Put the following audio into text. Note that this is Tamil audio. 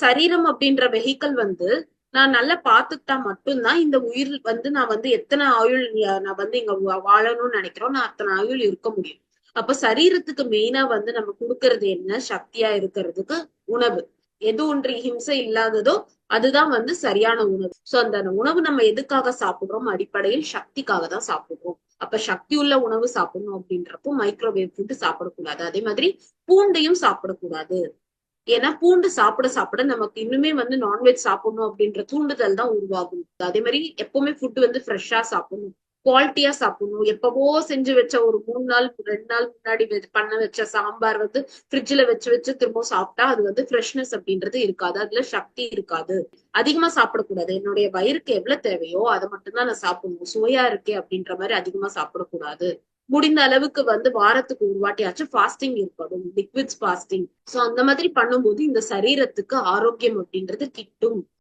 சரீரம் அப்படின்ற வெஹிக்கல் நான் நல்லா பாத்துக்கிட்டா மட்டும்தான் இந்த உயிர் நான் எத்தனை ஆயுள் நான் இங்க வாழணும்னு நினைக்கிறோம், நான் அத்தனை ஆயுள் இருக்க முடியும். அப்ப சரீரத்துக்கு மெயினா நம்ம கொடுக்கறது என்ன? சக்தியா இருக்கிறதுக்கு உணவு. எது ஒன்று ஹிம்சை இல்லாததோ அதுதான் சரியான உணவு. சோ அந்த உணவு நம்ம எதுக்காக சாப்பிடுறோம்? அடிப்படையில் சக்திக்காக தான் சாப்பிடுறோம். அப்ப சக்தி உள்ள உணவு சாப்பிடணும் அப்படின்றப்போ மைக்ரோவேவ் ஃபுட் சாப்பிடக்கூடாது. அதே மாதிரி பூண்டையும் சாப்பிடக்கூடாது. ஏன்னா பூண்டு சாப்பிட சாப்பிட நமக்கு இன்னுமே நான்வெஜ் சாப்பிடணும் அப்படின்ற தூண்டுதல் தான் உருவாகும். அதே மாதிரி எப்பவுமே ஃபுட் ஃப்ரெஷ்ஷா சாப்பிடணும், குவாலிட்டியா சாப்பிடணும். எப்பவோ செஞ்சு வச்ச ஒரு 3 நாள் 2 நாள் முன்னாடி பண்ண வச்ச சாம்பார் ஃப்ரிட்ஜ்ல வச்சு வச்சு திரும்ப சாப்பிட்டா அது ஃப்ரெஷ்னஸ் அப்படின்றது இருக்காது, அதுல சக்தி இருக்காது. அதிகமா சாப்பிடக்கூடாது. என்னுடைய வயிறுக்கு எவ்வளவு தேவையோ அதை மட்டும்தான் நான் சாப்பிடணும். சுவையா இருக்கே அப்படின்ற மாதிரி அதிகமா சாப்பிடக்கூடாது. முடிந்த அளவுக்கு வாரத்துக்கு ஒரு வாட்டியாச்சும் ஃபாஸ்டிங் இருக்கணும், லிக்விட்ஸ் ஃபாஸ்டிங். சோ அந்த மாதிரி பண்ணும்போது இந்த சரீரத்துக்கு ஆரோக்கியம் அப்படின்றது கிட்டும்.